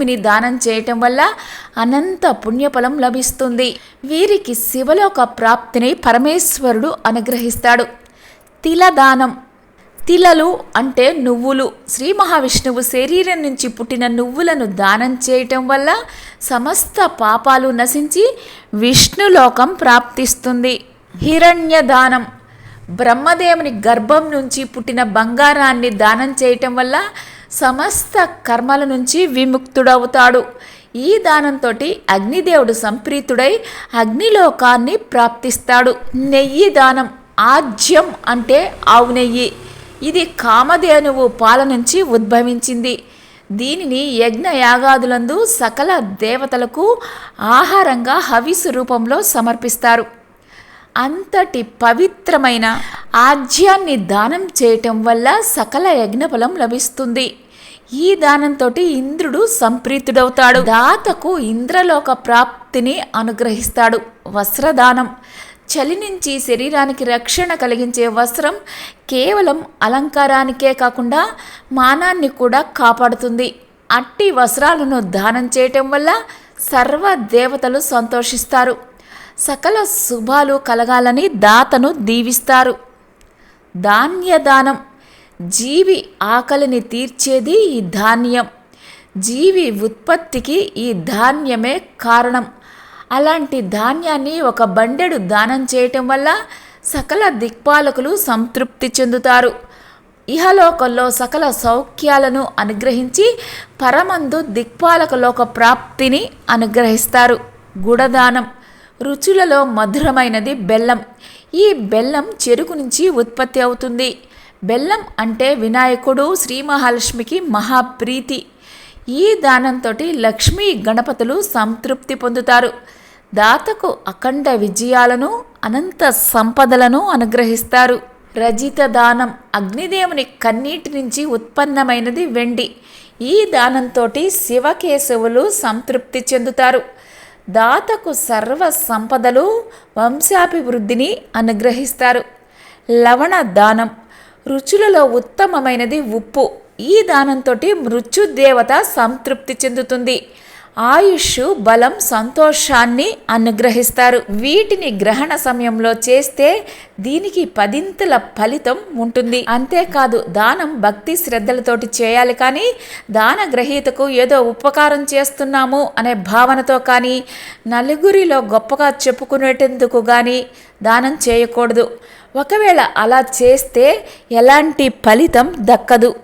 భూమిని దానం చేయటం వల్ల అనంత పుణ్యఫలం లభిస్తుంది. వీరికి శివలోక ప్రాప్తిని పరమేశ్వరుడు అనుగ్రహిస్తాడు. తిలదానం. తిలలు అంటే నువ్వులు. శ్రీ మహావిష్ణువు శరీరం నుంచి పుట్టిన నువ్వులను దానం చేయటం వల్ల సమస్త పాపాలు నశించి విష్ణులోకం ప్రాప్తిస్తుంది. హిరణ్యదానం. బ్రహ్మదేవుని గర్భం నుంచి పుట్టిన బంగారాన్ని దానం చేయటం వల్ల సమస్త కర్మల నుంచి విముక్తుడవుతాడు. ఈ దానంతో అగ్నిదేవుడు సంప్రీతుడై అగ్నిలోకాన్ని ప్రాప్తిస్తాడు. నెయ్యి దానం. ఆజ్యం అంటే ఆవు నెయ్యి. ఇది కామధేనువు పాల నుంచి ఉద్భవించింది. దీనిని యజ్ఞయాగాదులందు సకల దేవతలకు ఆహారంగా హవిసు రూపంలో సమర్పిస్తారు. అంతటి పవిత్రమైన ఆజ్యాన్ని దానం చేయటం వల్ల సకల యజ్ఞఫలం లభిస్తుంది. ఈ దానంతో ఇంద్రుడు సంప్రీతుడవుతాడు. దాతకు ఇంద్రలోక ప్రాప్తిని అనుగ్రహిస్తాడు. వస్త్రదానం. చలి నుంచి శరీరానికి రక్షణ కలిగించే వస్త్రం కేవలం అలంకారానికే కాకుండా మానాన్ని కూడా కాపాడుతుంది. అట్టి వస్త్రాలను దానం చేయటం వల్ల సర్వ దేవతలు సంతోషిస్తారు. సకల శుభాలు కలగాలని దాతను దీవిస్తారు. ధాన్యదానం. జీవి ఆకలిని తీర్చేది ఈ ధాన్యం. జీవి ఉత్పత్తికి ఈ ధాన్యమే కారణం. అలాంటి ధాన్యాన్ని ఒక బండెడు దానం చేయటం వల్ల సకల దిక్పాలకులు సంతృప్తి చెందుతారు. ఇహలోకంలో సకల సౌఖ్యాలను అనుగ్రహించి పరమందు దిక్పాలకలోక ప్రాప్తిని అనుగ్రహిస్తారు. గుడదానం. రుచులలో మధురమైనది బెల్లం. ఈ బెల్లం చెరుకు నుంచి ఉత్పత్తి అవుతుంది. బెల్లం అంటే వినాయకుడు శ్రీ మహాలక్ష్మికి మహాప్రీతి. ఈ దానంతో లక్ష్మీ గణపతులు సంతృప్తి పొందుతారు. దాతకు అఖండ విజయాలను అనంత సంపదలను అనుగ్రహిస్తారు. రజిత దానం. అగ్నిదేవుని కన్నీటి నుంచి ఉత్పన్నమైనది వెండి. ఈ దానంతో శివకేశవులు సంతృప్తి చెందుతారు. దాతకు సర్వ సంపదలు వంశాభివృద్ధిని అనుగ్రహిస్తారు. లవణ దానం. రుచులలో ఉత్తమమైనది ఉప్పు. ఈ దానంతో మృత్యుదేవత సంతృప్తి చెందుతుంది. ఆయుష్, బలం, సంతోషాన్ని అనుగ్రహిస్తారు. వీటిని గ్రహణ సమయంలో చేస్తే దీనికి 10ంతల ఫలితం ఉంటుంది. అంతేకాదు దానం భక్తి శ్రద్ధలతోటి చేయాలి. కానీ దాన గ్రహీతకు ఏదో ఉపకారం చేస్తున్నాము అనే భావనతో కానీ నలుగురిలో గొప్పగా చెప్పుకునేటందుకు కానీ దానం చేయకూడదు. ఒకవేళ అలా చేస్తే ఎలాంటి ఫలితం దక్కదు.